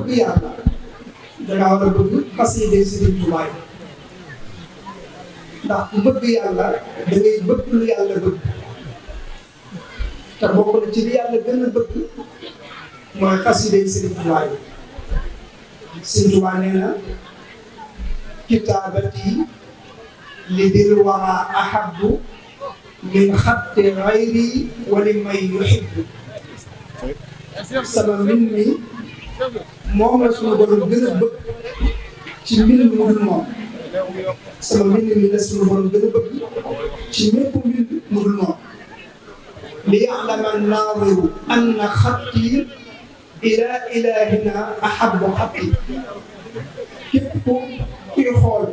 bëgg yàlla dangaa war a bëgg xasida Sëriñ Tuubaa ndax ku bëgg yàlla da ngay bëgg lu yàlla bëgg te bokk na ci li yàlla gën a bëgg mooy xasida Sëriñ Tuubaa Sëriñ Tuubaa nee na kitaabati li dil wara ahabbu min xatti xayri wa li may yuhibbu sama mbind mi moom la suñu borom gën a bëgg ci mbind mu dul moom sama mbind mi la suñu borom gën a bëgg ci mépp mbind mu dul moom li ya'lama an-naadiru anna xatti ila ilahina ahabbu xatti képp kuy xool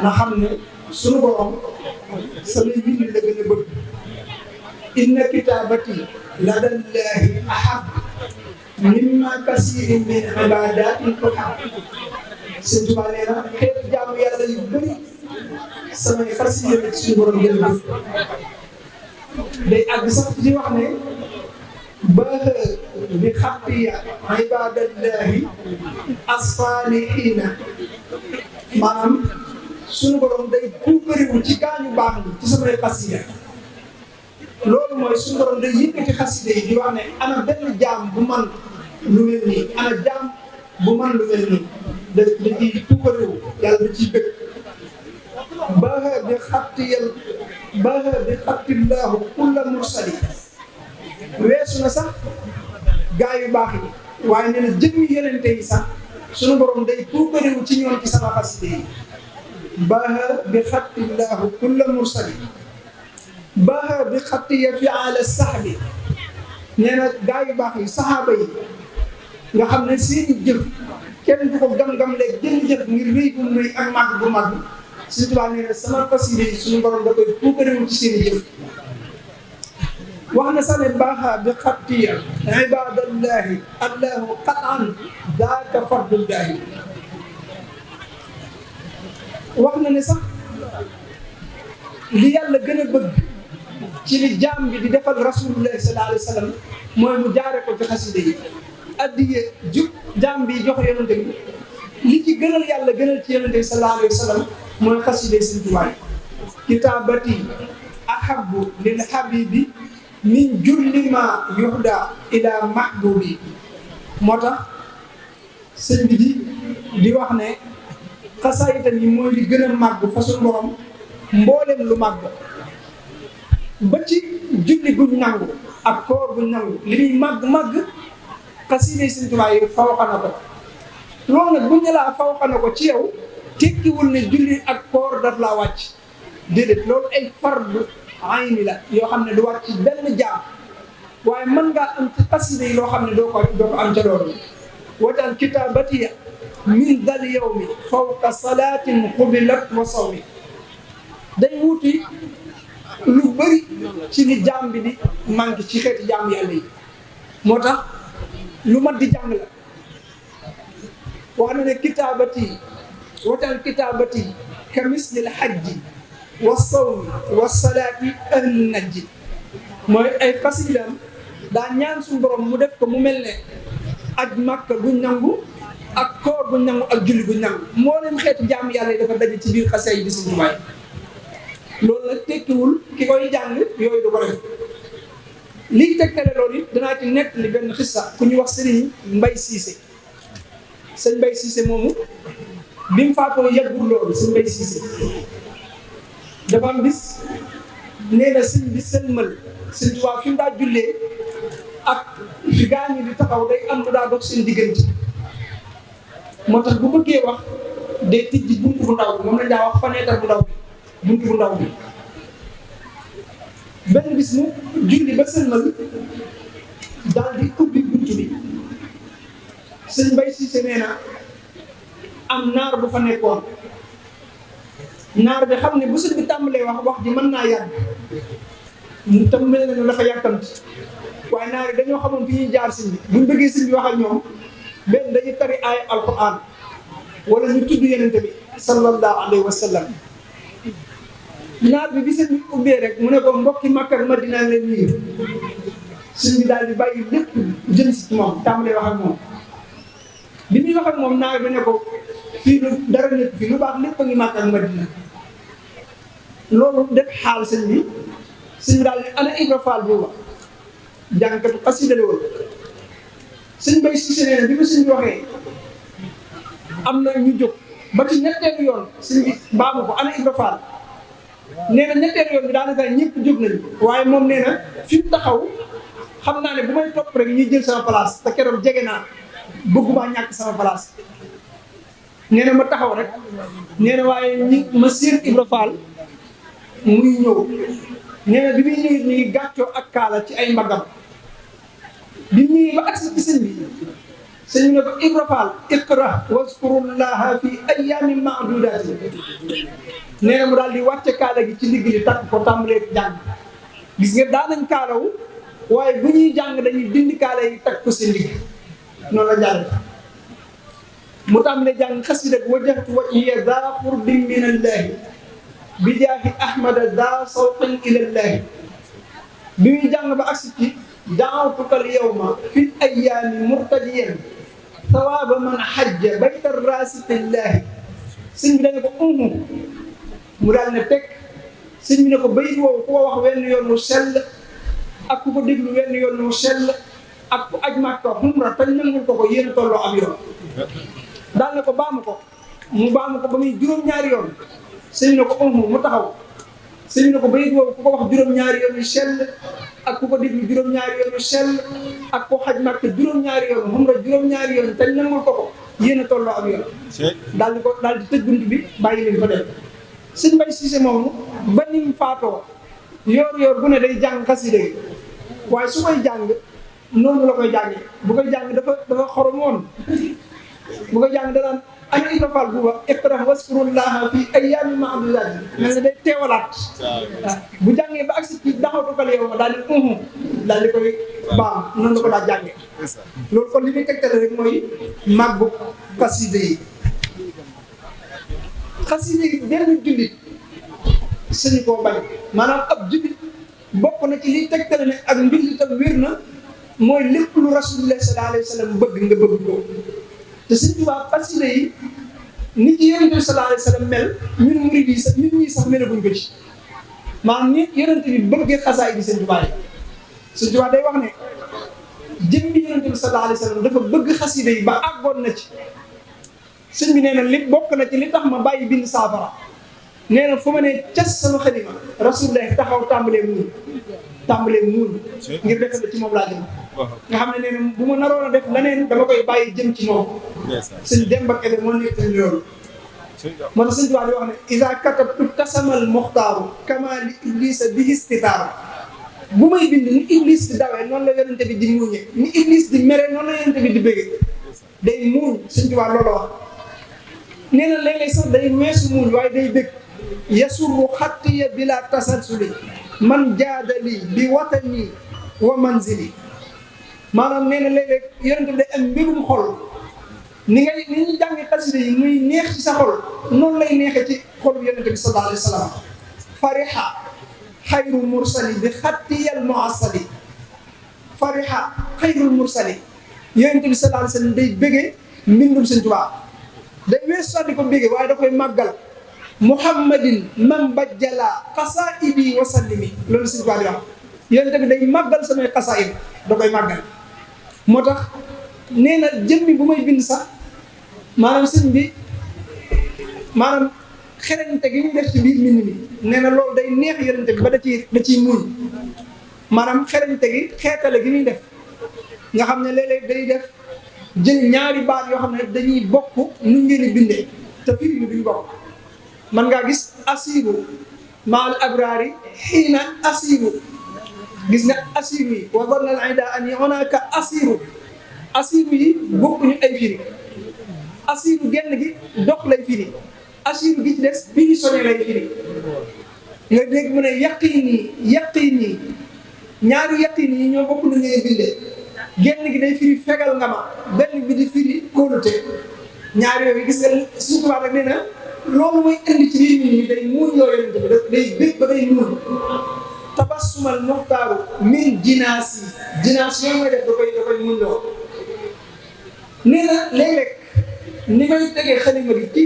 na xam ne suñu borom samay mbind la gën a bëgg inna kitaabati ladallahi ahab mimma kasirin min ibadatin tuhab Sëñ Tuubaa nee na xeetu jaamu yàlla yu bëri samay xasida la suñu borom gën a bëgg day àgg sax di wax ne baaxa bi xattiya ibadallahi as-salihina maanaam suñu borom day puukariwu ci gaañu baax ni ci samay xasida loolu mooy suñu borom day yëkkati xasida yi di wax ne ana benn jaam bu man lu mel nii ana jaam bu man lu mel nii da ciy puukariwu yàlla da ciy bëgg baaxa bi xattillaahu kulla mursali weesu na sax gaa yu baax yi waaye nee na jëmmi yenente yi sax suñu borom day puukariwu ci ñoom ci sama xasida yi baaxa bi xattillaahu kulla mursali baaxa bi xattiya fi ala saxbi nee na gaa yu baax yi saxaaba yi nga xam ne seeni jëf kenn du ko gam-gam leeg jën jëf ngir rëy bu rëy ak màgg bu màgg Sëñ Tuubaa nee na sama xasida yi suñu borom da koy puukarewu ci seeni jëf wax na sax ne baaxa bi xattiya ibadallahi allahu qatan daaka fadlullahi wax na ne sax li yàlla gën a bëgg ci li jaam bi di defal rasulullah sallallahu alayhi wa sallam mooy mu jaare ko ci xasida yi addiye jub jaam bi jox yonente bi li ci gënal yàlla gënal ci yonente bi sallallahu alayhi wa sallam mooy xasida yi Sëñ Tuubaa kitaabati ahabbu lil habibi min julli ma yuhda ila mahbubi moo tax sëñ bi di wax ne xasaayita yi mooy li gën a màgg fa suñu borom mboolem lu màgg ba ci julli guñ nangu ak koor guñ nangu li muy màgg xasida yi Sëñ Tuubaa yi fawxa na ko loolu nag buñ ne laa fawxa na ko ci yow tekkiwul ne julli ak koor daf laa wàcc déedéet loolu ay fardu ayni la yoo xam ne du wàcc benn jaam waaye mën ngaa am ci xasida yi loo xam ne doo ko am ca loolu wajal kitaabatiya min dal yawmi fawqa salaatin xubilat wa sawmi day wuuti lu bëri ci li jaam bi di manqué ci xeeti jaam yàlla yi moo tax lu mat di jàng la wax na ne kitaabati wajal kitaabati ka mislil hajji wa sawmi wa salaati ahli najji mooy ay xasidaam daa ñaan suñu borom mu def ko mu mel ne aj Makka guñ nangu ak koor guñ nangu ak julli guñ nangu moo leen xeetu jaam yàlla yi dafa daje ci biir xasida yi di Sëñ Tuubaa loolu nag tekkiwul ki koy jàng yooyu du ko def liy tegtale loolu it danaa ci nekk li benn xissa ku ñuy wax Sëriñ Mbay Siise sëñ Mbay Siise moomu bi mu faatoo yàggul loolu sëñ Mbay Siise dafa am bis nee na sëñ bi sëlmal Sëñ Tuubaa fi mu daa jullee ak fi gaañ ñi di taxaw day am lu daa dox seen diggante moo tax bu bëggee wax day tijji buntu bu ndaw bi moom lañ daa wax fenêtre bu ndaw bi buntu bu ndaw bi benn bis mu julli ba sëlmal daal di ubbi buntu bi sëñ Mbay Siise nee na am naar bu fa nekkoon naar bi xam ne bu sëñ bi tàmbalee wax ji mën naa yàgg tam mel na ne dafa yàkkamti waaye naar yi dañoo xamoon fi ñuy jaar sëñ bi buñ bëggee sëñ bi wax ak ñoom benn dañuy tari ay alquran wala ñu tudd yenente bi sallallahu alayhi wa sallam naar bi sëñ bi ubbee rek mu ne ko mbokki Makka ak Madina leen nuyu sëñ bi daal di bàyyi lépp jëm si moom tàmbalee wax ak moom ñuy wax ak moom naar bi ne ko fii lu dara nekk fii lu baax lépp a ngi Makka ak Madina loolu def xaal sëñ bi daal ne ana Ibra Fall booba jàngkatu xasida la woon sëñ Bay Siise nee na bi ma sëñ bi waxee am na ñu jóg ba ci ñetteelu yoon sëñ bi baamu ko ana Ibra Fall nee na ñetteelu yoon bi daanaka ñëpp jóg nañu waaye moom nee na fi mu taxaw xam naa ne bu may topp rek ñuy jël sama place te keroog jege naa bëgguma ñàkk sama place nee na ma taxaw rek nee na waaye ma séen Ibra Fall muy ñëw nee na bi muy ñëw ñu ngi gàccoo ak kaala ci ay mbagam bi ñëwee ba agsi ci sëñ bi sëñ bi ne ko Ibra Fall iqra waskurullaha fi ayyamin ma'dudatin nee na mu daal di wàcce kaala gi ci ndigg li takk ko tàmbalee jàng gis nga daanañ kaalawu waaye bu ñuy jàng dañuy dindi kaala yi takk ko seen ndigg noonu la jàng mu tàmbalee jàng xasida wajjahtu wajhiya daa qurbin minallahi bi jaahi ahmada daa sawqin ilallahi bi muy jàng ba agsi ci da'awtukal yawma fil ayyaami murtadiyan sawaaba man hajja bayta raasitillahi sëñ bi dañu ko mu daal ne teg sëñ bi ne ko bayit woowu ku ko wax wenn yoon mu sell ak ku ko déglu wenn yoon mu sell ak ku aj Makka umra tañ nangul ko yéen tolloo am yoon daal ne ko baamu ko mu baamu ko ba muy juróom-ñaari yoon sëñ bi ne ko mu taxaw sëñ bi ne ko bayit woowu ku ko wax juróom-ñaari yoon yu sell ak ku ko déglu juróom-ñaari yoon yu sell ak ku xaj Makka juróom-ñaari yoon umra juróom-ñaari yoon tañ nangul ko yéen tolloo am yoon daal di tëj bunt bi bàyyi leen fa dem sëñ Bay Siise moomu ba ni mu faatoo yoor bu ne day jàng xasida yi waaye su koy jàng noonu la koy jàngee bu koy jàng dafa xorom woon bu koy jàng danaan ana Ibra Fall buuba iqra waskurullaha fi ayyamin ma'dudatin mel na day teewalaat bu jàngee ba agsi ci da'awtukal yawma daal di koy baam noonu la ko daa jàngee loolu kon li muy tegtale rek mooy màggu xasida yi xasida yi benn jullit sañu koo bañ maanaam ab jullit bokk na ci liy tegtale ne ak njullitam wér na mooy lépp lu rasulullah sallallahu alayhi wa sallam bëgg nga bëgg ko te Sëñ Tuubaa xasida yi ni ci yonent bi sallallahu alayhi wa sallam mel ñun murid yi sax ñun ñii sax melaguñ ko ci maanaam ni yonent bi bëggee xasaay bi Sëñ Tuubaa yi Sëñ Tuubaa day wax ne jëmmi yonent bi sallallahu alayhi wa sallam dafa bëgg xasida yi ba àggoon na ci sëñ bi nee na li bokk na ci li tax ma bàyyi bind saafara nee na fu ma ne cas sama xalima rasulullah taxaw tàmbalee muul ngir defal ci moom laa jëm nga xam ne nee na bu ma naroon a def leneen dama koy bàyyi jëm ci moom sëñ Demba Kebe moo nekk loolu moo tax sëñ Tuubaa di wax ne iza katabtu tasamal muxtaaru kama li iblisa bi istitaaru bu may bind ni iblis di dawee noonu la yonente bi di muuñe ni iblis di mere noonu la yonente bi di bëgge day muuñ sëñ Tuubaa loolu wax nee na léeg-léeg sax day weesu muuñ waaye day bëgg yasurru xattiya bila tasalsuli man jaadali bi watani wa manzili maanaam nee na léeg-léeg yonente bi day am mbégum xol ni ñuy jàngi xasida yi muy neex ci sa xol noonu lay neexee ci xolu yonente bi sallallahu alayhi wa sallam fariha xayrul mursali bi xattiyal muasali fariha xayrul mursali yonente bi sallallahu alayhi wa sallam day bëggee mbindum Sëñ Tuubaa day weesu sax di ko bëggee waaye da koy màggal muhammadin man bajjala xasaidi wa sallimi loolu Sëñ Tuubaa di wax yonente bi day màggal samay xasaid da koy màggal moo tax nee na jëmmi bu may bind sax maanaam sëñ bi maanaam xerañte gi ñu def ci biir mbind mi nee na loolu day neex yonente bi ba da ciy muñ maanaam xerañte gi xeetale gi ñuy def nga xam ne léeg-léeg day def jël ñaari baat yoo xam ne dañuy bokk nu ngeen di bindee te firi ni duñ bokk man ngaa gis asiru maal abraari xiina asiru gis nga asiru yi wa zanna al ida an hunaka asiru yi bokkuñu ay firi asiru genn gi dox lay firi asiru gi ci des bii sonné lay firi nga dégg mu ne yaqini ñaari yaqini yi ñoo bokk nu ngay bindee genn gi day firi fegal nga ma benn bi di firi kóolute ñaari yooyu gis nga Sëñ Tuubaa rek nee na loolu mooy indi ci biir nit ñi day muuñ yoo yonente bi day bég ba day muuñ tabassumal muxtaaru min jinaas yooyu mooy def da koy muuñ loo nee na léeg-léeg ni may tegee xalima gi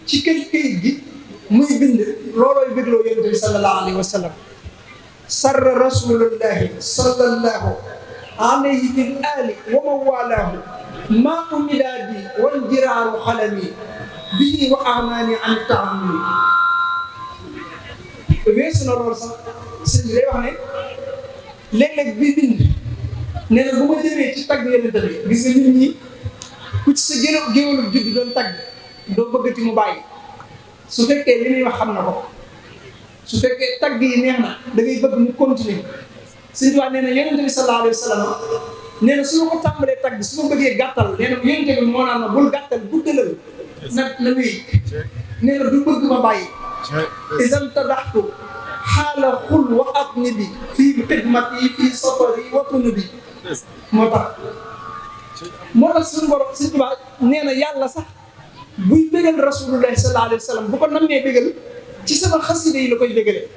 ci këyit gi muy bind loolooy bégloo yonent bi sallallahu alayhi wa sallam sarra rasulullahi sallallahu alayhi fil ali wa man walaahu maa umidaadi wal jiraaru xalami bii wa amaani an taammi weesu na loolu sax sëñ bi day wax ne léeg-léeg bii bind nee na bu ma jëmee ci tagg yonent bi gis nga nit ñi ku ci sa géwélu juddi doon tagg doo bëggati mu bàyyi su fekkee li muy wax xam na ko su fekkee tagg yi neex na da ngay bëgg mu continuer sëñ Tuubaa nee na yonent bi sallallahu alayhi wa sallam nee na su ma ko tàmbalee tagg su ma bëggee gàttal nee na yonent bi moo naan ma bul gàttal guddalal na wéy nee na du bëgg ma bàyyi isam tadaxtu xaala xul wa atni bi fii xidmati fii safari wa tunubi moo tax suñu borom sëñ Tuubaa nee na yàlla sax buy bégal rasulullahi sallallahu alayhi wa sallam bu ko nammee bégal ci sama xasida yi la koy bégalee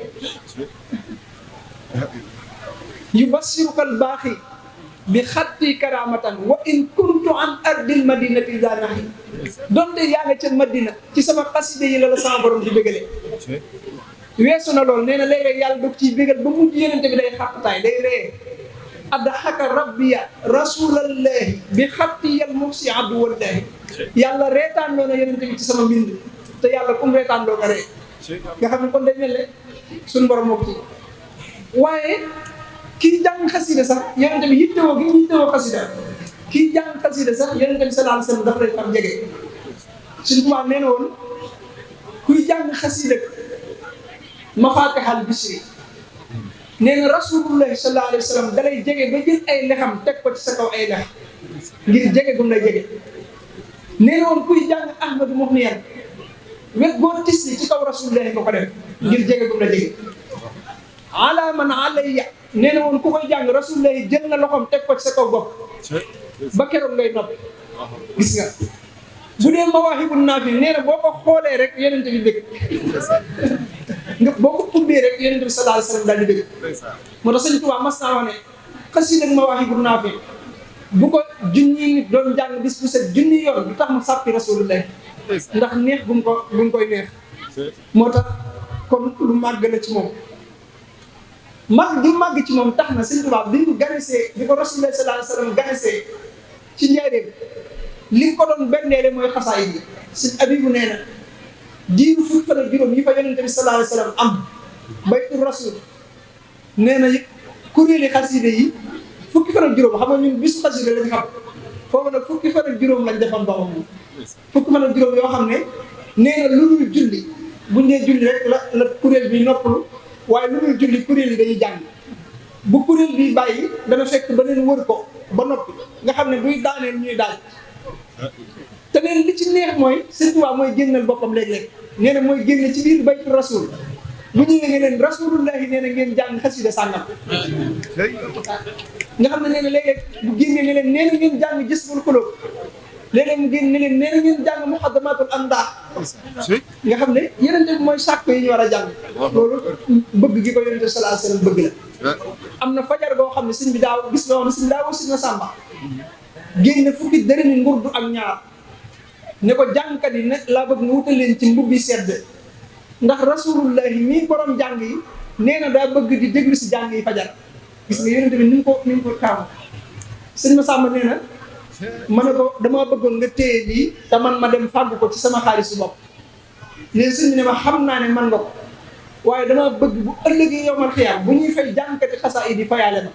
yubashiruka albaaxi bi xatti karamatan wa in kuntu an ardil madinati zanahi donte yaa nga ca madina ci sama xasida yi la sama borom di bégalee weesu na loolu nee na léeg-léeg yàlla dog ciy bégal ba mujj yenente bi day xàpptaay day ree adhaka rabbiya rasulallahi bi xatti yal muxsi abdu wallahi yàlla reetaan loo na yenente bi ci sama mbind te yàlla kum reetaan loo nga ree nga xam ne kon day mel ne suñu borom moo ko ci waaye kii jàng xasida sax yonente bi yittewoo gi mu yittewoo xasida kii jàng xasida sax yonente bi sallallahu alayhi wasallam dafa lay far jege suñu tubaab nee na woon kuy jàng xasida mafatihal bisri nee na rasulullahi sallallahu alayhi wasallam da lay jege ba jël ay lexam teg ko ci sa kaw ay lex ngir jege gum lay jege nee na woon kuy jàng ahmadu muxniyan wet boo tisli ci kaw rasulullahi nga ko def ngir jege gum la jege ala man alayya nee na woon ku koy jàng rasulullahi jël na loxoom teg ko ci sa kaw bopp ba keroog ngay noppi gis nga bu dee mawaahibun naafi nee na boo ko xoolee rek yonente bi bëgg nga boo ko ubbee rek yonente bi sallallahu alayhi wasallam daal di bëgg moo tax sëñ Tuubaa mas naa wax ne xasida ak mawaahibun naafi bu ko junni nit doon jàng bis bu set junni yoon du tax mu sàppi rasulullahi ndax neex bu mu koy neex moo tax kon lu màgg la ci moom màgg ci moom tax na sëñ Tuubaa bi mu ganesee bi ko rasulullahi sallallahu alayhi wasallam ganesee ci njaareem li nga ko doon benneele mooy xasaay bi sëñ Abibu nee na diiru fukki fan ak juróom yi fa yonente bi sallallahu alayhi wasallam am baytu rasul nee na kuréeli xaside yi fukki fan ak juróom xam nga ñun bisu xaside lañ xam foofu nag fukki fan ak juróom lañ defal boppam moom fukki fan ak juróom yoo xam ne nee na lu dul julli buñ dee julli rek la kuréel bi noppalu waaye lu dul julli kuréel yi dañuy jàng bu kuréel bi bàyyi dana fekk ba leen wër ko ba noppi nga xam ne buy daaneel ñuy daal te neen li ci neex mooy sëñ Tuubaa mooy génnal boppam léeg-léeg nee na mooy génn ci biir baytu rasul bu ñëwee nga leen rasulullahi nee na ngeen jàng xasida sàngam nga xam ne nee na léeg-léeg bu génnee ne leen nee na ngeen jàng jësbul xulóob léeg-léeg mu génn ne leen nee na ngeen jàng muqaddamatul amda nga xam ne yenente bi mooy sàkk yi ñu war a jàng loolu bëgg gi ko yonente sallallahu alayhi wasallam bëgg la am na fajar goo xam ne sëñ bi daaw gis loo xam ne sëñ bi daa wasi na sàmba génn fukki dërëmi ngurdu ak ñaar ne ko jàngkat yi ne laa bëgg nga wutal leen ci mbubbi sedd ndax rasulullahi mii borom jàng yi nee na daa bëgg di déglu si jàng yi fajar gis nga yonente bi ni mu ko taamu sëñ ma sàmba nee na ma ne ko damaa bëggoon nga téye lii te man ma dem fàggu ko ci sama xaalisu bopp léegi sëñ bi ne ma xam naa ne man nga ko waaye damaa bëgg bu ëllëgee yow man xiyaam bu ñuy fay jàngkati xasaa yi di fayaale ma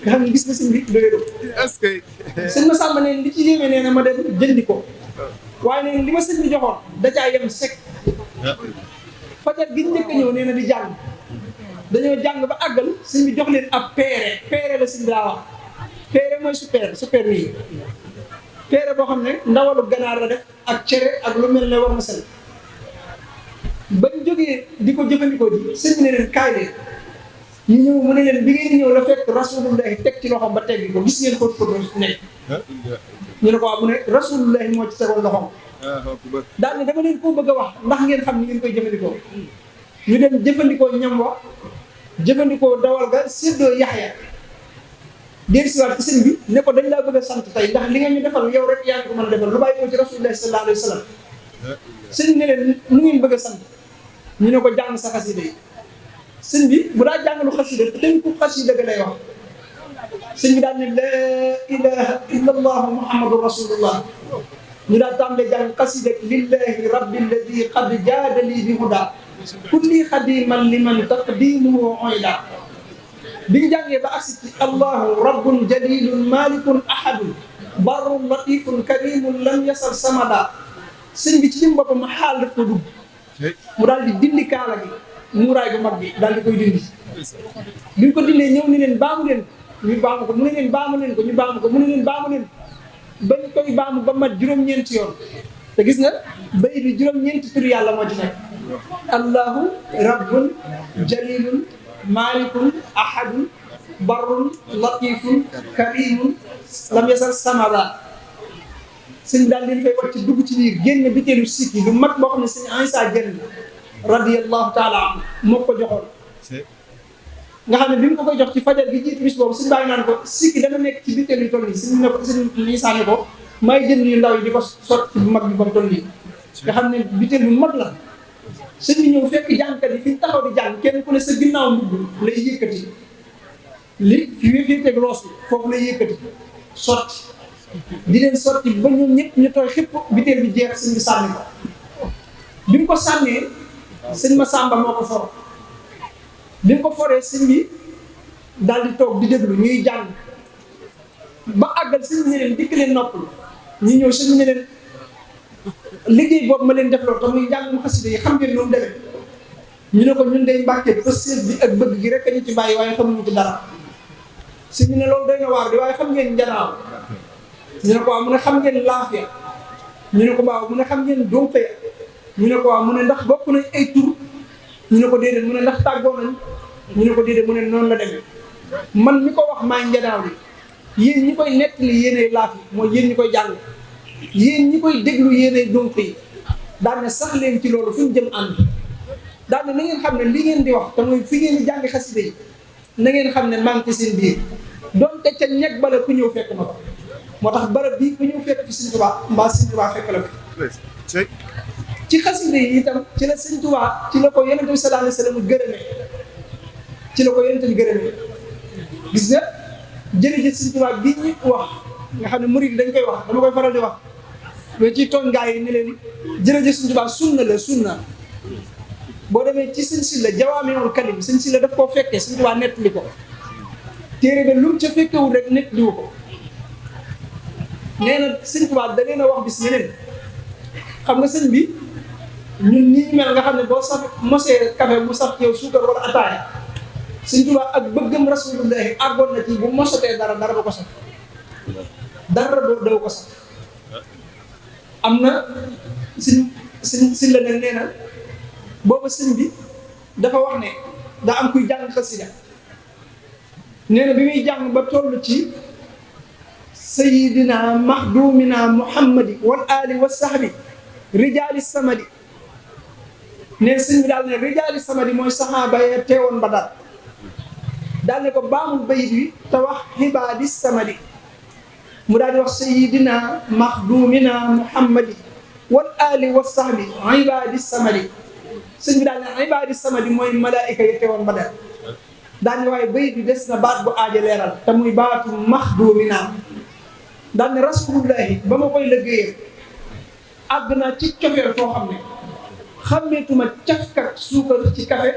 nga xam ne gis nga sëñ bi doyadoo est-ce que sëñ ma sàmba neen li ci yéeme nee na ma dem jëndi ko waaye neen li ma sëñ bi joxoon da caa yem sec fajar gi njëkk a ñëw nee na di jàng dañoo jàng ba àggal sëñ bi jox leen ab peere la sëñ bi daa wax peere mooy super nii peere boo xam ne ndawalu ganaar la def ak cere ak lu mel ne war ma sel bañ jógee di ko jëfandikoo ji sëñ bi ne leen kaay leen ñu ñëw mu ne leen bi ngeen di ñëw la fekk rasulullahi teg ci loxoom ba teggi ko gis ngeen ko nekk ñu ne ko waaw mu ne rasulullahi moo ci tegoon loxoom daal ne dama leen koo bëgg a wax ndax ngeen xam ni ngeen koy jëfandikoo ñu dem jëfandikoo ñam wa jëfandikoo dawal ga séddoo yaxya dellusiwaat ci sëñ bi ne ko dañ laa bëgg a sant tey ndax li nga ñu defal yow rek yaa ngi ko mën a defal lu bàyyi ko ci rasulullah sallallahu alayhi wa sallam. sëñ bi ne leen nu ngeen bëgg a sant ñu ne ko jàng sa xasida yi. sëñ bi bu daa jàngalu xasida tënku xasida ga lay wax sëñ bi daal ne la ilaha illa allah muhammadu rasulullah ñu daal tàmbalee jàng xasida lillahi rabbi alladi qad jaadali bi huda kulli xadiman liman taqdimuhu oyla bi ñu jàngee ba agsi ci allahu rabbun jalilun malikun ahadun barrun latifun karimun lam yasal samada sëñ bi ci lim boppam xaal daf ko dugg mu daal di dindi kaala gi muuraay bu mag bi daal di koy dindi bi ñu ko dindee ñëw ni leen baamu leen ñu baamu ko mu ne leen baamu leen ko ñu baamu ko mu ne leen baamu leen bañ koy baamu ba mat juróom-ñeenti yoon te gis nga bay bi juróom-ñeenti tur yàlla moo ci nekk allahu rabbun jalilun malikun ahadun barrun latifun karimun lam yasal samada sëñ daal leen fay wax ci dugg ci biir génn biteelu sikki lu mag boo xam ne sëñ Aïssa Dieng radiyallahu taala anhu moo ko joxoon nga xam ne bi mu ko koy jox ci fajar gi jiitu bis boobu suñu bàyyi naan ko sikki dana nekk ci biteel yu toll nii suñu ne ko suñu Aïssa ne ko may jënd yu ndaw yi di ko sotti bu mag bi ba mu toll nii nga xam ne biteel bu mag la sëñ bi ñëw fekk jàngkat yi fi ñu taxaw di jàng kenn ku ne sa ginnaaw mbubb lay yëkkati li fi teg loos bi foofu lay yëkkati sotti di leen sotti ba ñoom ñëpp ñu tooy xëpp biteel bi jeex sëñ bi sànni ko bi mu ko sànnee sëñ Massamba moo ko for bi mu ko foree sëñ bi daal di toog di déglu ñuy jàng ba àggal sëñ bi ne leen dikk leen noppal ñu ñëw sëñ bi ne leen liggéey boobu ma leen defloo te muy jàng mu xasida yi xam ngeen lu mu demee ñu ne ko ñun day mbàkkee bi ëssees bi ak bëgg gi rek a ñu ci bàyyi waaye xamuñu ci dara sëñ bi ne loolu doy na waar di waaye xam ngeen njanaaw ñu ne ko waaw mu ne xam ngeen laafiya ñu ne ko waaw mu ne xam ngeen donte ñu ne ko waaw mu ne ndax bokk nañ ay tur ñu ne ko déedéet mu ne ndax tàggoo nañ ñu ne ko déedéet mu ne noonu la demee man mi ko wax maay njanaaw li yéen ñi koy nettali yéenay laaf yi mooy yéen ñi koy jàng yéen ñi koy déglu yéenay donk yi daan ne sax leen ci loolu fu ñu jëm ànd daan ne na ngeen xam ne li ngeen di wax te mooy fi ngeen di jàngi xasida yi na ngeen xam ne manqué seen biir donte ca ñeg bala ku ñëw fekk ma ko moo tax barab bii ku ñëw fekk fi Sëñ Tuubaa mbaa Sëñ Tuubaa fekk la fi ci xasida yi itam ci la Sëñ Tuubaa ci la ko Yonent bi sallallahu alayhi wa sallam gërëmee ci la ko Yonent bi gërëmee gis nga jërëjëf Sëñ Tuubaa bi ñu wax nga xam ne murid dañ koy wax dama koy faral di wax mais ci tooñ gaa yi ni leen jërëjëf Sëñ Tuubaa sunna la sunna boo demee ci Sëñ Silla Jawaamiul Kalim Sëñ Silla daf koo fekkee Sëñ Tuubaa nettali ko téere ba lu mu ca fekkewul rek nettaliwu ko nee na Sëñ Tuubaa da leen a wax bis ne leen xam nga sëñ bi ñun nii mel nga xam ne boo saf mosee café mu saf yow suukar wala ataaya Sëñ Tuubaa ak bëggam rasulullahi àggoon na ci bu mosatee dara dara du ko saf dara doo ko saf am na sëñ la ne nee na booba sëñ bi dafa wax ne daa am kuy jàng xasida nee na bi muy jàng ba toll ci sayidina mahdumina muhammadi wal ali wa sahbi rijaali samadi nee na sëñ bi daal ne rijaali samadi mooy saxaaba ya teewoon ba daal daal ne ko baamul bayit wi te wax xibaadi samadi mu daal di wax sayidina mahdumina muhammadi wal ali wa sahbi ibaadi samadi sëñ bi daal ne ibaadi samadi mooy malaayika ya teewoon ba daal daal ne waaye bayit bi des na baat bu aaja leeral te muy baatu mahdumina daal ne rasulullahi ba ma koy liggéeyee àgg naa ci cofeel foo xam ne xàmmeetuma cafkak suukar ci café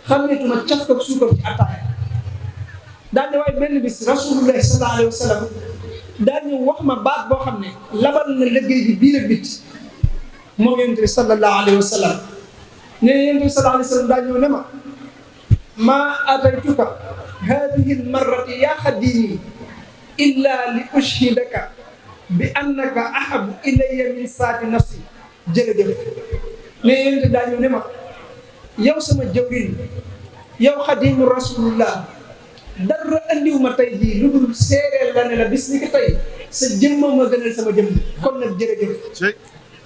xàmmeetuma cafkak suukar ci ataaya daal ne waaye benn bis rasulullahi sallallahu alayhi wa sallam daal ñu wax ma baat boo xam ne labal na liggéey bi biir ak bit moom yonent bi sallallahu alayhi wa sallam ne yonent bi sallallahu alayhi wa sallam daal ñëw ne ma maa ataytuka hadihi almarrati ya xadimi illa li ushhidaka bi annaka ahabu ilayya min saati nafsi jërëjëf ne yonent daa ñëw ne ma yow sama jëwrin yow xadimu rasulullah dara andiw ma tey jii lu dul séeréer la ne la bis ni ki tey sa jëmma ma gënal sama jëmm kon nag jërëjëf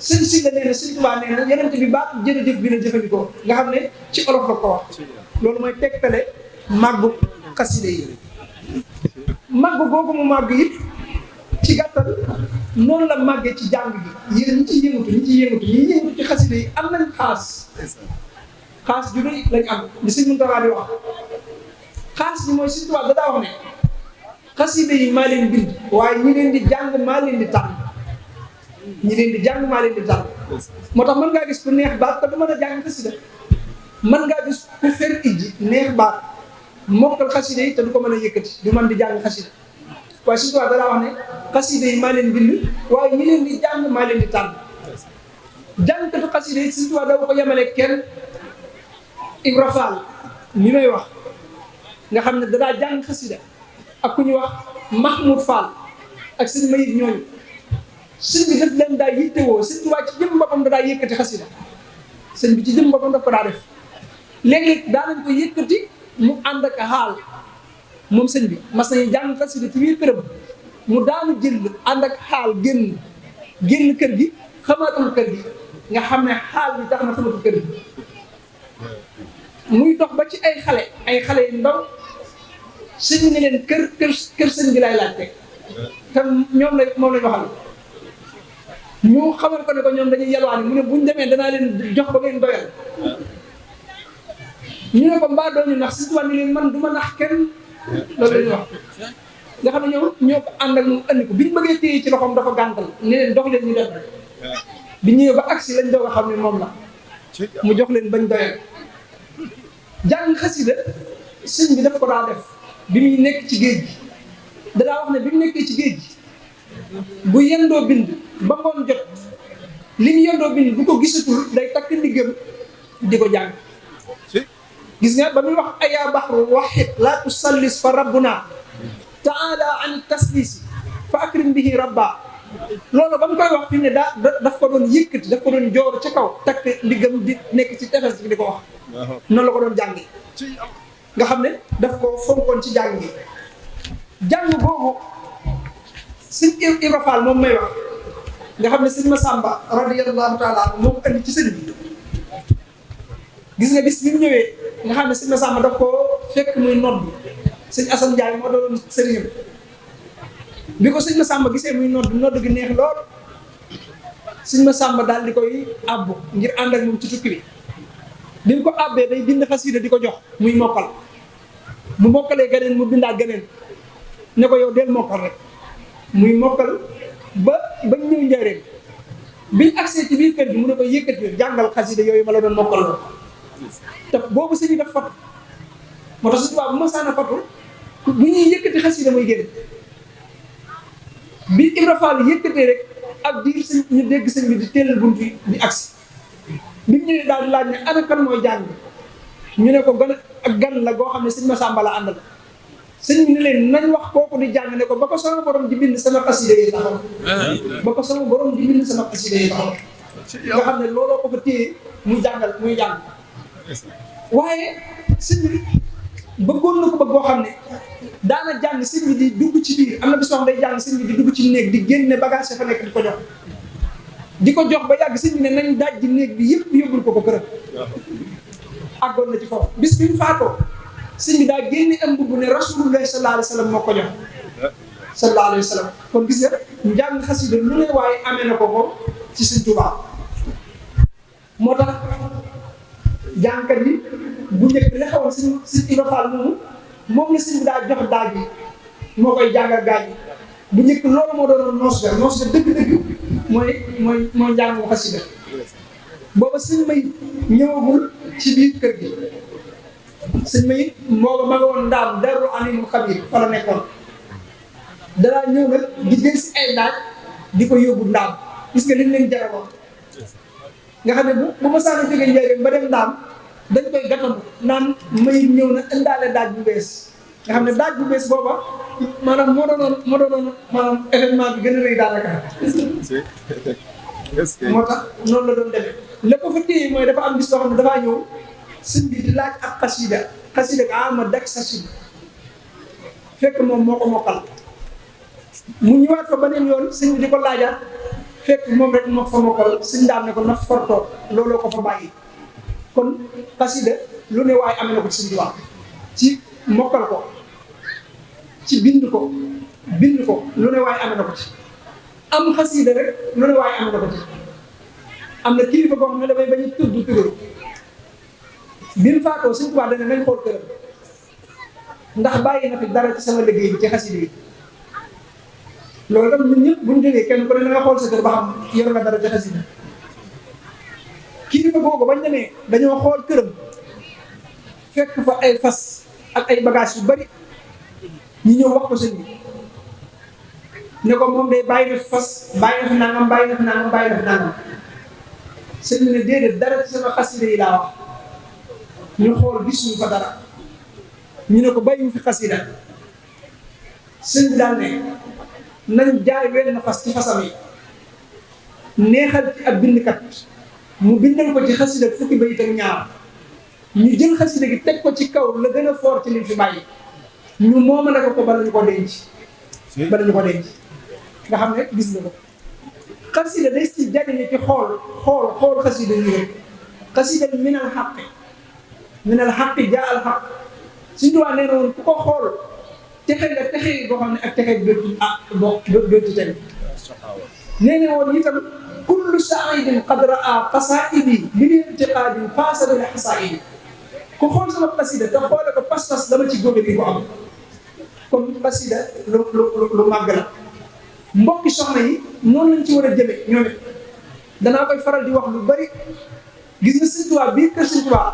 sëñ si la nee na Sëñ Tuubaa nee na yonent bi baatu jërëjëf bi la jëfandikoo nga xam ne ci olof la ko wax loolu mooy tegtale màggu xaside yi màgg googu mu màgg it ci gàttal noonu la màggee ci jàng gi. yéen ñi ci yëngatu ci xasida yi am nañ xaas ju rëy lañ am li sëñ Muntaxa di wax xaas bi mooy Sëñ Tuubaa da daa wax ne xasida yi maa leen bind waaye ñi leen di jàng maa leen di tànn moo tax mën ngaa gis ku neex baat te du mën a jàng xasida mën ngaa gis ku fer ijji neex baat mokkal xasida yi te du ko mën a yëkkati du mën di jàng xasida waaye Sëñ Tuubaa da daa wax ne xasida yi maa leen bind waaye ñi leen di jàng maa leen di tànn jàngkatu xasida yi Sëñ Tuubaa daw ko yemale kenn. Ibra Fall mi may wax nga xam ne dadaa jàng xasida ak ku ñuy wax Mahmoud Fall ak sëñ Mayib ñooñu sëñ bi daf leen daa yittewoo Sëñ Tuubaa ci jëm boppam dadaa yëkkati xasida sëñ bi ci jëm boppam daf ko daa def léeg-léeg daa nañ ko yëkkati mu ànd ak xaal moom sëñ bi mas nañu jàng xasida ci biir këram mu daanu jël ànd ak xaal génn kër gi xamaatul kër gi nga xam ne xaal bi tax na xamaatul kër gi muy dox ba ci ay xale yu ndaw sëñ bi ne leen kër sëñ bi laay laajte te ñoom moom lañ waxal ñu xamal ko ne ko ñoom dañuy yalwaani mu ne buñ demee danaa leen jox ba ngeen doyal ñu ne ko mbaa dooñu nax Sëñ Tuubaa ni leen man du ma nax kenn loolu la ñuy wax nga xam ne ñoo ko ànd ak mu andi ko biñ bëggee téye ci loxoom dafa gàntal ne leen dox leen ñu def bi ñëwee ba agsi lañ doog a xam ne moom la mu jox leen bañ doyal jàng xasida sëñ bi dafa ko daa def bi muy nekk ci géej gi danaa wax ne bi mu nekkee ci géej gi bu yendoo bind ba ngoon jot li mu yendoo bind bu ko gisatul day takk ndiggam di ko jàng gis nga ba muy wax ayaa baxru waxit laa tusallis fa rabbuna taala an taslisi fa akrim bihi rabba loolu ba mu koy wax fi ne daf ko doon yëkkati daf ko doon joor ca kaw takk ndiggam di nekk ci tefes bi di ko wax noonu la ko doon jàngi nga xam ne daf ko fonkoon ci jàng gi jàng boobu sëñ Ibra Fall moom may wax nga xam ne sëñ Masamba radiyallahu taala moo ko andi ci sëñ bi gis nga bis bi mu ñëwee nga xam ne sëñ Masamba daf ko fekk muy nodd sëñ Assane Ndiaye moo doon sëriñam bi ko sëñ Masamba gisee muy nodd gi neex lool sëñ Masamba daal di koy àbbu ngir ànd ak moom ci tukki bi mu ko àbbee day bind xasida di ko jox muy mokkal bu mokkalee ganeen mu bindaat ganeen ne ko yow del mokkal rek muy mokkal ba ñëw njëriñ biñ agsee ci biir kër gi mu ne ko yëkkati jàngal xasida yooyu ma la doon mokkal lool te boobu sëñ bi daf fatu moo tax su tubaab bu ma saana fatu bu ñuy yëkkati xasida muy génn bi Ibra Fall yëkkatee rek ak diir sëñ ñu dégg sëñ bi di teelal bunt yi di agsi bi mu ñëwee daal di laaj ne ana kan mooy jàng ñu ne ko gan la goo xam ne sëñ Masamba la àndal sëñ bi ne leen nañ wax kooku di jàng ne ko ba ko sama borom di bind sama xasida yi taxaw ba ko sama borom di bind sama xasida yi taxaw nga xam ne looloo ko fa téye muy jàng waaye sëñ bi bëggoon na ko bëgg boo xam ne daana jàng sëñ bi di dugg ci biir am na bis wax day jàng sëñ bi di dugg ci néeg di génne bagage fa nekk di ko jox ba yàgg sëñ bi ne nañ daaj di néeg bi yëpp yóbbul ko këram àggoon na ci foofu bis bi mu faatoo sëñ bi daa génne am mbubb ne rasulullah sallallahu alayhi wa sallam moo ko jox sallallahu alayhi wa sallam kon gis nga njàng xasida lu ne waaye amee na ko ci Sëñ Tuubaa moo tax jàngkat yi bu njëkk la xawoon sëñ Ibra Fall moom la sëñ bi daa jox daaj yi moo koy jàngal gaaj yi bu njëkk loolu moo doonoon noos ga dëgg-dëgg mooy njàng mu xasida booba sëñ May ñëwagul ci biir kër gi sëñ May booba ma nga woon ndaam Daaru Alimul Xabiir fa la nekkoon danaa ñëw nag di jël si ay daaj di ko yóbbu ndaam gis nga li leen jaraboon nga xam ne bu ma saana jógee njëriñ ba dem ndaam dañ koy gàttandu naan May ñëw na indaale daaj bu bees nga xam ne daaj bu bees booba maanaam moo doonoon maanaam événement bi gën a rëy daanaka moo tax noonu la doon demee lépp ko fa téye mooy dafa am bis boo xam ne dafaa ñëw sëñ bi di laaj ak xasida ga ama dak sasida fekk moom moo ko mokkal mu ñëwaat fa beneen yoon sëñ bi di ko laajaat fekk moom rek moo fa mokkal sëñ daam ne ko na fortoo looloo ko fa bàyyi kon xasida lu ne waaye amee na ko ci sëñ bi wax ci mokkal ko ci bind ko lu ne waaye am na ko ci am xasida rek lu ne waaye am na ko ci. am na kilifa boo xam ne damay bañ a tudd turam bi mu faatoo Sëñ Tuubaa dana nañ xool këram ndax bàyyi na fi dara ci sama liggéey bi ci xasida yi loolu tam ñun ñëpp bu ñu jógee kenn ku ne na nga xool sa kër ba xam yor nga dara ci xasida kilifa boobu bañ demee dañoo xool këram fekk fa ay fas ak ay bagages yu bari ñu ñëw wax ko sëñ bi ne ko moom day bàyyi na fi fas bàyyi na fi nangam bàyyi na fi nangam bàyyi na fi nangam sëñ bi ne déedéet dara ci sama xasida yi laa wax ñu xool gisuñu fa dara ñu ne ko bàyyi fi xasida sëñ bi daal ne nañ jaay wenn fas ci fasam yi neexal ci ab bindkat mu bindal ko ci xasida fukki bayit ak ñaar ñu jël xasida gi teg ko ci kaw la gën a foor ci lim fi bàyyi ñu moomale ko bala ñu ko denc nga xam ne gis nga ko xasida day ci jariñe ci xool xasida yi rek xasida minal xaqi jaa al xaq suñu waa nee na woon ku ko xool texe nga texe boo xam ne ak texe dootu teg nee na woon itam kullu saidin qad raa qasaidi bi li'tiqaadin faasa bil xasaidi ku xool sama xasida te xoole ko pas-pas dama ci góobe bi ko am kon xasida lu màgg la mbokki soxna yi noonu lañ ci war a jëme ñoom it danaa koy faral di wax lu bari gis nga Sëñ Tuubaa biir kër Sëñ Tuubaa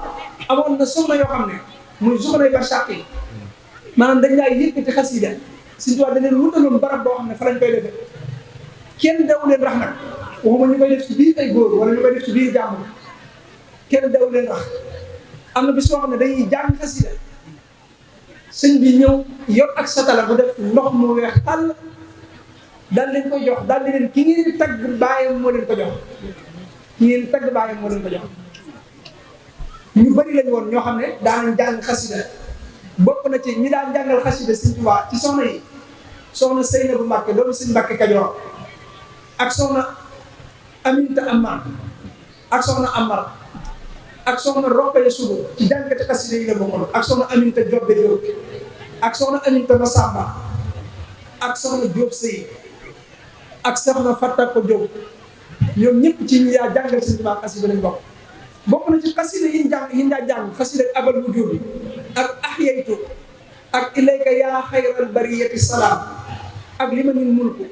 amoon na soxna yoo xam ne muy soxnay barsàq yi maanaam dañ laay yëkkati xasida Sëñ Tuubaa da leen wutaloon barab boo xam ne fa lañ koy defee kenn daw leen rax nag waxuma ñu koy def ci biir ay góor wala ñu koy def ci biir jàmm kenn daw leen rax am na bis boo xam ne dañuy jàng xasida sëñ bi ñëw yor ak satala bu def ndox mu weex tàll daal leen koy jox daal di leen ki ngeen di tagg baayam moo leen ko jox ñu bari lañ woon ñoo xam ne daanañ jàng xasida bokk na ci ñi daan jàngal xasida Sëñ Tuubaa ci soxna yi soxna Seynabu Mbàkke doomu Sëñ Mbàkke Kajoor ak soxna Aminta Amar ak soxna Amar ak soxna Roqaya Sugu ci jàngkati xasida yi la bokkoon ak soxna Aminta Jobbe Jóob ak soxna Aminta Masamba ak soxna Jóob Sëy ak soxna Fattako Jóob ñoom ñëpp ci ñi yaa jàngal Sëñ Tuubaa xasida lañ bokk na ci xasida yi ñu jàng xasida abal wujubi ak ahyaytu ak ilayka yaa xayral bariyati salaam ak limanil mulku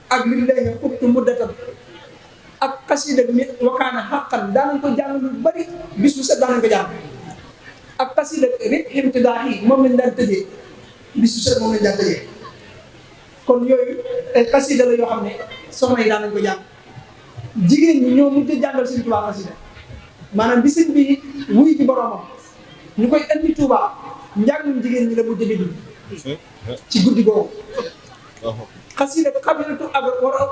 ak lillahi xuttu muddatan ak xasida mi wakaana xaqan daanañ ko jàng lu bari bis bu set daanañ ko jàng ak xasida rek imtidaahi moom lañ daan tëjee bis bu set moom lañ daan tëjee kon yooyu ay xasida la yoo xam ne soxna yi daanañ ko jàng jigéen ñi ñoo mujj jàngal Sëñ Tuubaa xasida maanaam bi sëñ bi wuy ci boromam ñu koy andi Tuubaa njàngum jigéen ñi la mujj di ci guddi googu xasida xabiltu ak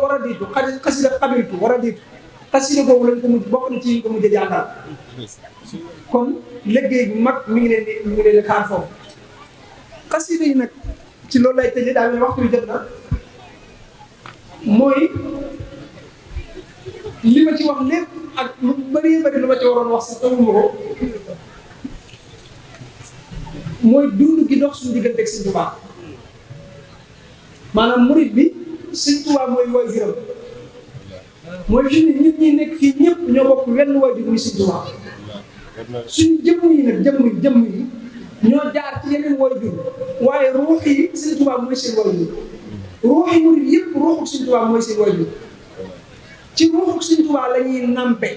war a diitu xasida xabiltu war a diitu xasida googu lañ ko mujj bokk na ci ko mujj jàngal kon liggéey bu mag mi ngi leen di xaar foofu xasida yi nag ci loolu lay tëjee daal waxtu bi jot na mooy li ma ci wax lépp ak lu bari lu ma ci waroon wax sax tawuma ko mooy dund gi dox suñu diggante ak Sëñ Tuubaa maanaam murit bi Sëñ Tuubaa mooy waajuram mooy fi ne nit ñi nekk fii ñëpp ñoo bokk wenn waajur muy Sëñ Tuubaa suñu jëmm yi nag jëmm yi ñoo jaar ci yeneen waajur waaye ruux yi Sëñ Tuubaa mooy seen waajur ruux yi murit yëpp ruuxu Sëñ Tuubaa mooy seen waajur ci ruuxu Sëñ Tuubaa la ñuy nampe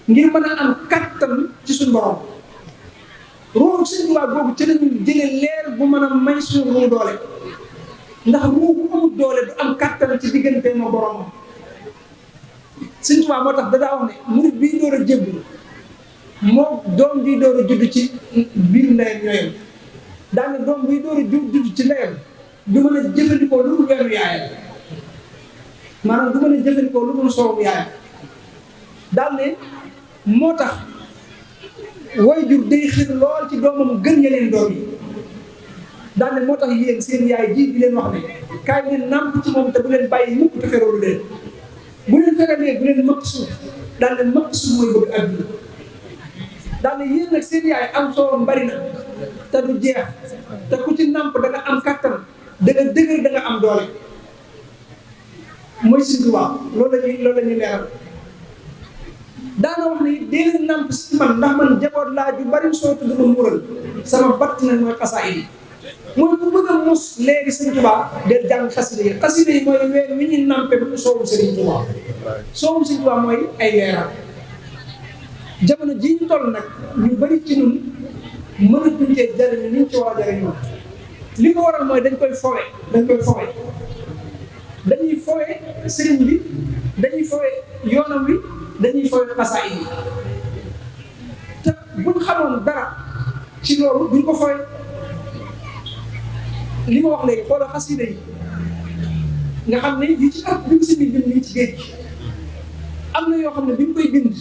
ngir mën a am kattan ci suñu borom ruuxu Sëñ Tuubaa boobu ci lañu jëlee leer bu mën a may suñu ruu doole ndax ruu bu amul doole du am kattan ci diggante moo boromam Sëñ Tuubaa moo tax da daa wax ne murit bii door a jébbu moo doom bii door a judd ci biir ndeyam ñooyam daane doom bii door a judd ci ndeyam du mën a jëfandikoo lu dul weenu yaayam maanaam du mën a jëfandikoo lu dul soowum yaayam daal ne moo tax waajur day xir lool ci doomam gën yeneen doom yi daal ne moo tax yéen seen yaay ji di leen wax ne kaay leen nàmp ci moom te bu leen bàyyi mukk te feroolu leen bu leen feralee bu leen mëkk suuf daal ne mëkk suuf mooy bëgg àdduna daal ne yéen nag seen yaay am soowam bari na te du jeex te ku ci nàmp da nga am kattan da nga dëgër da nga am doole mooy Sëñ Tuubaa loolu la ñuy leeral. daana wax ne dee leen namp si man ndax man jaboot laa ju bari sootu dama mural sama batt nag mooy xasaayid yi mooy ku bëgg a mos léegi Sëñ Tuubaa del jàng xasida yi. xasida yi mooy weer wi ñuy nampe ba soowum Sëriñ Tuubaa soowum Sëñ Tuubaa mooy ay weeram. jamono jii ñu toll nag ñu bari ci ñun mënatuñ cee jariñu ni ñu ci war a jariñoo li ko waral mooy dañ koy fowe dañuy fowe sëriñ bi dañuy fowe yoonam wi dañuy fowe xasaayid yi te buñ xamoon dara ci loolu duñ ko fowe. li ma wax léegi xoolal xasida yi nga xam ne yi ci ëpp bi mu si bind mi ngi ci géej gi am na yoo xam ne bi mu koy bind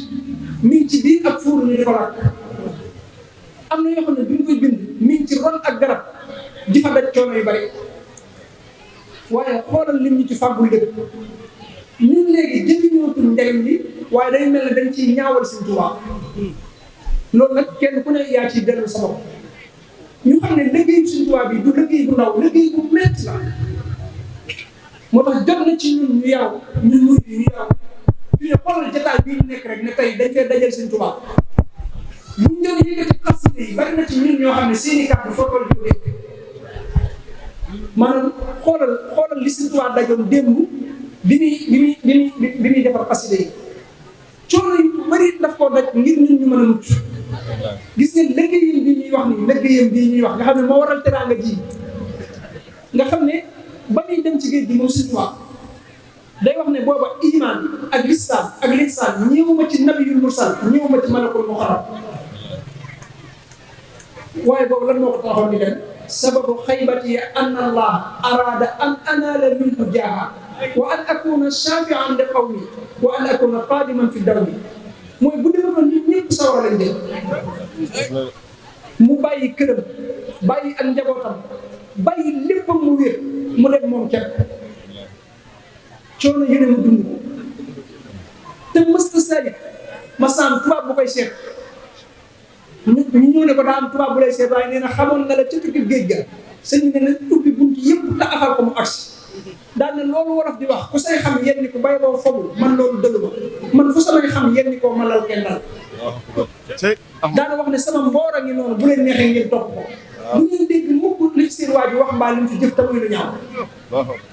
mi ngi ci biir ak fuur ñu di ko lakk am na yoo xam ne bi mu koy bind mi ngi ci ron ak garab di fa daj coono yu bari waaye xoolal lim ñu ci fàggul dëgg ñun léegi jëriñootul njariñ li waaye day mel ne dañ ciy ñaawal Sëñ Tuubaa loolu nag kenn ku ne yaa ciy dellu sa bopp ñu xam ne liggéeyu Sëñ Tuubaa bi du liggéey bu ndaw liggéey bu métti la moo tax jot na ci ñun ñu yaw ñun murid yi ñu yaw fi ne xoolal jotaay bii ñu nekk rek ne tey dañ fee dajal Sëñ Tuubaa bu ñu doon yëkkati xasida yi bari na ci ñun ñoo xam ne seeni kàddu football di ko dégg maanaam xoolal li Sëñ Tuubaa dajoon démb bi muy defar xasida yi coono yu bari daf koo daj ngir ñun ñu mën a mucc. gis ngeen liggéeyam bii ñuy wax nii liggéeyam bii ñuy wax nga xam ne moo waral teraanga ji nga xam ne ba muy dem ci géej gi moom Sëñ Tuubaa day wax ne booba iman ak lislaam ak lihsaan ñëwuma ci nabiyul mursal ñëwuma ci malakul muqarrab waaye boobu lan moo ko taxoon di dem sababu xaybati an allah arada an anala minhu jaaha wa an akuna shafian li qawmi wa an akuna qadiman fi dawmi mooy bu demoon nit ñëpp sawara lañ dem mu bàyyi këram bàyyi ak njabootam bàyyi léppam mu wér mu dem moom kenn coono yëne mu dund ko te mësta salit masaan tubaab bu koy seet ñu ñëw ne ko daa am tubaab bu lay seet waaye nee na xamoon na la ca tukki géej ga sëñ bi ne na ubbi bunt yëpp te afal ko mu agsi daal ne loolu wolof di wax ku say xam yenn ni ko bay boo fobu man loolu dëgg ma man fu samay xam yenn ni koo ma lal kenn dal daana wax ne sama mboor a ngi noonu bu leen neexee ngeen topp ko bu ngeen dégg mukk li fi seen waa ji wax mbaa li mu fi jëf te muy lu ñaaw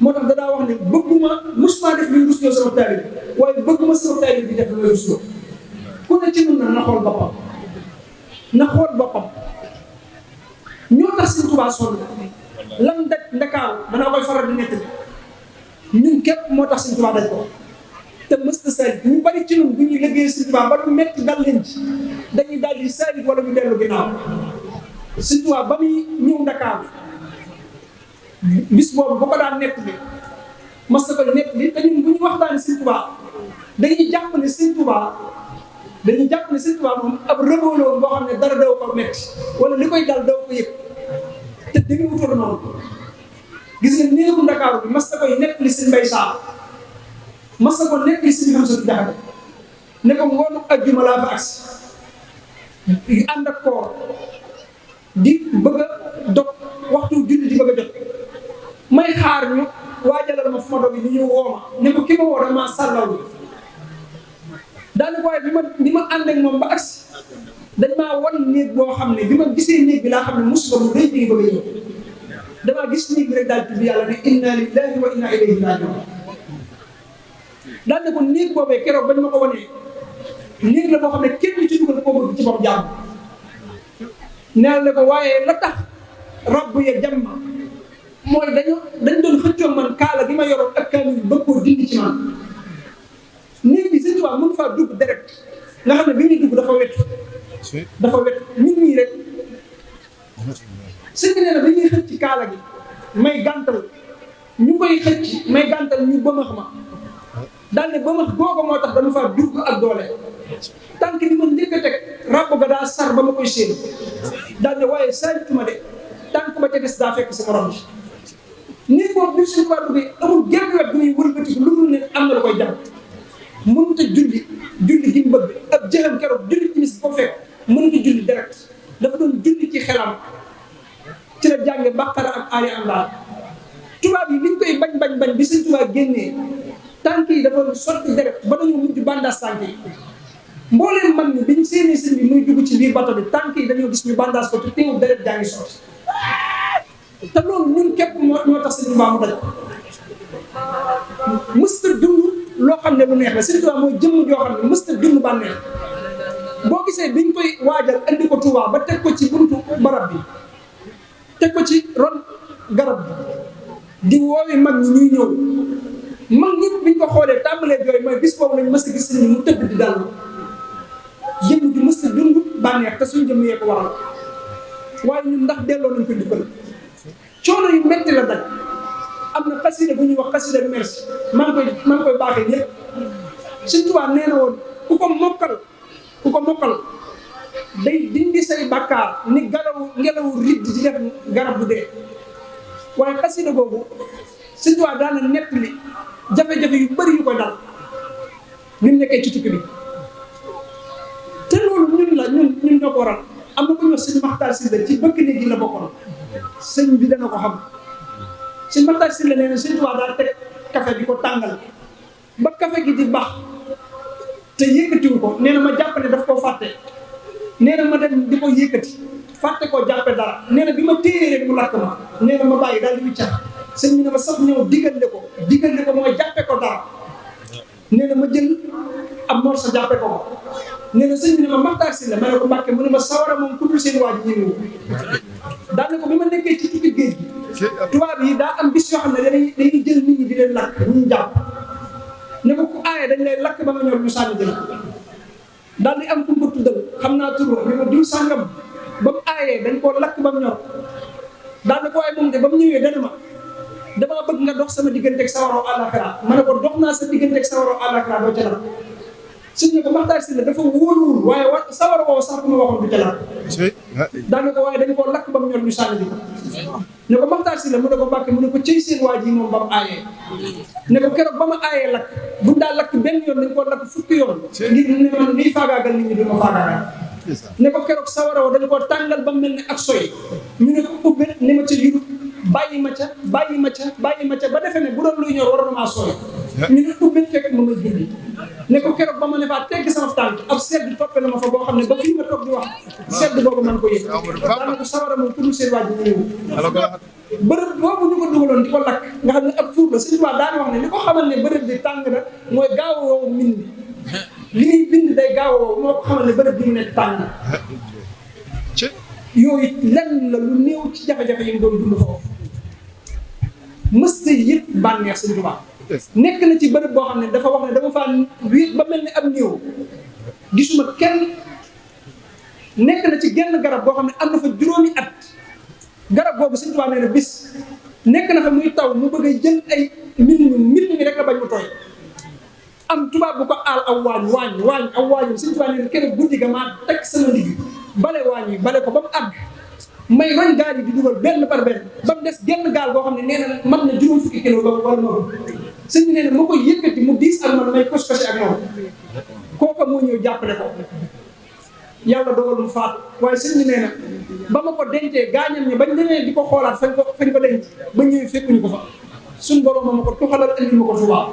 moo tax dadaa wax ne bëgguma musuma def luy rusloo sama taalib waaye bëgguma sama taalib bi def lu may rusloo ku ne ci nun na xool boppam ñoo tax Sëñ Tuubaa sonn lan daj Ndakaaru danaa koy faral di nettali ñun képp moo tax Sëñ Tuubaa daj ko te mësta salit ñu bari ci ñun bu ñuy liggéey Sëñ Tuubaa ba lu metti dal leen ci dañuy daal di salit wala ñu dellu ginnaaw Sëñ Tuubaa ba muy ñëw Ndakaaru bis boobu ba ko daan nettali mas na koy nettali te ñun bu ñu waxtaanee Sëñ Tuubaa dañuy jàpp ne Sëñ Tuubaa moom ab rëbooloon boo xam ne dara daw ko metti wala li koy dal daw ko yëg te dégg nga wutoon noonu gis nga néegu Ndakaaru bi mas na koy nettali Sëñ Mbay Saar mas na ko nettali Sëñ Hamsatu Jaxate ne ko ngoonu ajjuma laa fa agsi ànd ak koor di bëgg a dog waxtu julli di bëgg a jot may xaar ñu waajalal ma fu ma dog yi ñu ñëw wooma ne ko ki ma woo dama sàllaw daanaka waaye bi ma ànd ak moom ba agsi dañ maa wan néeg boo xam ne bi ma gisee néeg bi laa xam ne musiba mu rëy bi bëgg a ñëw damaa gis néeg bi rek daal tudd yàlla ne inna lillahi wa inna ilayhi rajiun daal ne ko néeg boobee keroog bañ ma ko wanee néeg la boo xam ne kenn ci dugal koo bëgg ci bopp jàmm neel ne ko waaye la tax rabb ya jàmm mooy dañ doon xëccoo man kaala gi ma yoroon ak kaamil bi bëgg koo dindi ci man néeg bi Sëñ Tuubaa mënu faa dugg direct nga xam ne bi ñuy dugg dafa wet nit ñi rek sëñ bi nee na dañuy xëcc ci kaala gi may gàntal ñu koy xëcc may gàntal ñu bëmax ma daal ne bëmax googu moo tax dama faa dugg ak doole tànk ni ma njëkk a teg ràbb ga daa sar ba ma koy séen daal ne waaye sarituma de tànk ba ca des daa fekk si morom bi nit boobu bi Sëñ Tuubaa duggee amul genn wet bu muy wëlbatiku lu dul ne am na lu koy jàpp mënut a julli gi mu bëgg ab jëxam keroog julli timis ko fekk mënut a julli direct dafa doon julli ci xelam ci la jànge Baqara ak Ali Imran tubaab yi liñ koy bañ bi Sëñ Tuubaa génnee tànk yi dafa sotti deret ba dañoo mujj bandaas tànk yi mbooleem mag ñi biñ séenee sëñ bi muy dugg ci biir bato bi tànk yi dañoo gis ñu bandaas ko te teewul deret jaa ngi sotti te loolu ñun képp ñoo tax Sëñ Tuubaa mu daj mësta dund loo xam ne lu neex la Sëñ Tuubaa mooy jëmm joo xam ne mësta dund bànneex boo gisee biñ koy waajal andi ko Tuubaa ba teg ko ci buntu barab bi teg ko ci ron garab bi di woowi mag ñi ñuy ñëw mag ñëpp biñ ko xoolee tàmbalee jooy mooy bis boobu lañ mës a gis sëñ bi mu tëdd di dal jëmm ji mës a dund bànneex te suñu jëmm yee ko waral waaye ñun ndax delloo nañ ko njukkal coono yu metti la daj am na xasida bu ñuy wax xasida merci maa ngi koy baaxee ñëpp Sëñ Tuubaa nee na woon ku ko mokkal day dindi say bàkkaar ni ngelawu ridd di def garab bu dee waaye xasida boobu Sëñ Tuubaa daana nettali jafe-jafe yu bëri yu ko dal bi mu nekkee ci tukki bi te loolu ñun ñoo ko waral am na ku ñu wax sëñ Maxtaar Sylla ci bëkk néeg yi la bokkoon sëñ bi dana ko xam sëñ Maxtaar Sylla nee na Sëñ Tuubaa daal teg café bi ko tàngal ba café gi di baax te yëkkatiwu ko nee na ma jàpp ne daf koo fàtte nee na ma dem di ko yëkkati fàtte koo jàppe dara nee na bi ma téye rek mu lakk ma nee na ma bàyyi daal di wiccax sëñ bi ne ma sax ñëw diggante ko mooy jàppe ko dara nee na ma jël ab morso jàppe ko nee na sëñ bi ne ma Maxtaar Sylla ma ne ko Mbàkke mu ne ma sawara moom ku dul seen waa ji ñëwu daane ko bi ma nekkee ci tukki géej gi tubaab yi daa am bis yoo xam ne dañuy jël nit ñi di leen lakk ñuy jàpp ne ko ku aaye dañ lay lakk ba nga ñor ñu sànni jël daal di am ku ko tuddal xam naa tur ne ma diw sàngam ba mu aayee dañ koo lakk ba mu ñor daal ne ko waaye moom de ba mu ñëwee dana ma damaa bëgg nga dox sama digganteeg sawaroo àllaaxira ma ne ko dox naa sa digganteeg sawaroo àllaaxira doo ca lakk suñ ne ko Maxtaar Sylla dafa wóoluwul waaye sawara woo sax bu ma waxoon du ca lakk daal ne ko waaye dañ koo lakk ba mu ñor ñu sànni ji ko ne ko Maxtaar Sylla mu ne ko Mbàkke mu ne ko cëy seen waa ji moom ba mu aayee ne ko keroog ba ma aayee lakk bu daa lakk benn yoon dañ koo lakk fukki yoon ngir ne man liy faagaagal nit ñi du ma faagaagal ne ko keroog sawara woo dañ koo tàngal ba mu mel ne ak soy ñu ne ko ubbet ni ma ca yuru bàyyi ma ca ba defee ne bu doon luy ñor war na maa soy ñu ne ubbet fekk ma may julli ne ko keroog ba ma ne faa tegg sama tànk ab sedd toppe na ma fa boo xam ne ba fii ma toog di wax sedd boobu man ko yëg daana ko sawara moom pour seen waaj bi ñëw bërëb boobu ñu ko dugaloon di ko lakk nga xam ne ab fuur la Sëñ Tuubaa daana wax ne li ko xamal ne bërëb bi tàng na mooy gaaw a woowu min li ñuy bind day gaaw a woowu moo ko xamal ne bërëb bi mu nekk tàng na yooyu lenn la lu néew ci jafe-jafe yi mu doon dund foofu mësta yëpp bànneex Sëñ Tuubaa nekk na ci bërëb boo xam ne dafa wax ne dama faa wéet ba mel ni am néew gisuma kenn nekk na ci genn garab boo xam ne am na fa juróomi at garab boobu Sëñ Tuubaa nee na bis nekk na fa muy taw mu bëgg a jël ay mbind mi rek la bañ mu tooy am tubaab bu ko aal aw waañ Sëñ Tuubaa nee na kenn guddi ga maa teg sama ndigg bale waañ yi bale ko ba mu àgg may roñ gaal yi di dugal benn par benn ba mu des genn gaal boo xam ne nee na mat na juróom fukki kilo ba wala noonu sëñ bi nee na ma koy yëkkati mu diis ak man may kos-kosi ak moom kooka moo ñëw jàppale ko yàlla dogal mu faatu waaye sëñ bi nee na ba ma ko dencee gaañam ñi bañ demee di ko xoolaat fañ ko denc ba ñëwee fekkuñu ko fa suñ borom ma ko tuxalal indi ma ko Tuubaa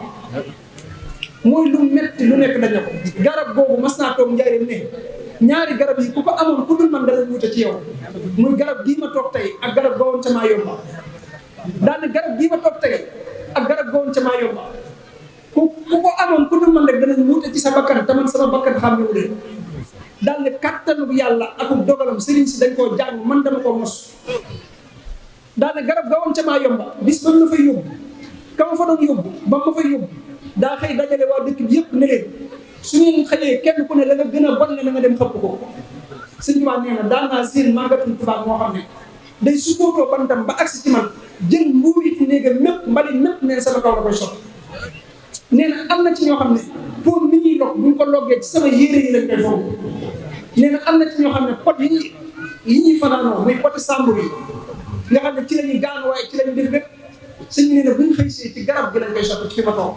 mooy lu metti lu nekk dañ na ko garab googu mas naa toog njaareem ne ñaari garab yi ku ko amoon ku dul man dana wuute ci yow muy garab gii ma toog tey ak garab ga woon ca maa yomba daane garab gii ma toog tey ak garab ga woon ca maa yomba ku ko amoon ku dul man rek danañ wuute ci sa bakkan te man sama bakkan xam ne wu leen daal ne kattanu yàlla ak dogalam sëriñ si dañ koo jàng man dama ko mos daal ne garab ga woon ca maa yomba bis ba mu la fay yóbbu ka ma fa doon yóbbu ba ma fay yóbbu daa xëy dajale waa dëkk bi yëpp ne leen su ngeen xëyee kenn ku ne la nga gën a bon ne la nga dem xëpp ko Sëñ Tuubaa nee na daan naa seen màggatum tubaab moo xam ne day sukkootoo bantam ba agsi ci man jël mbuurit néegam mépp mbalit mépp nee na sama kaw da koy sotti nee na am na ci ñoo xam ne pour mi ñuy log buñ ko loggee ci sama yére yi lañ koy foog nee na am na ci ñoo xam ne pot yi ñuy fanaanoo muy poti sàmbur yi nga xam ne ci la ñuy gaan waaye ci la ñu def lépp sëñ bi nee na buñ xëy see ci garab gi lañ koy sotti ci fi ma toog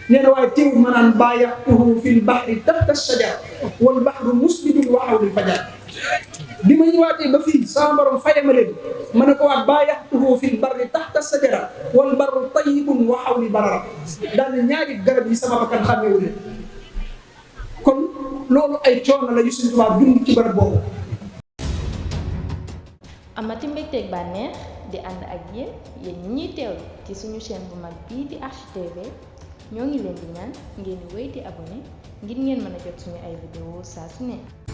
nee na waaye teewul ma naan bàyyaxtuhu fil baxri taxta shajar wal baxru musbidun wa hawlil fajar bi ma ñëwaatee ba fii sama borom faye ma leen ma ne ko waat baayaxtuhu fil barri taxta sajara wal barru tayyibun wa hawli barara daal ne ñaari garab yi sama bakkan xàmmeewu leen kon loolu ay coono la yu Sëñ Tuubaa dund ci barab boobu. amati mbégteeg bànneex di ànd ak yéen ñi ñuy teewlu ci suñu chaîne bu mag bii di HTV ñoo ngi leen di ñaan ngeen di wéy di abonné ngir ngeen mën a jot suñu ay vidéo saa su ne.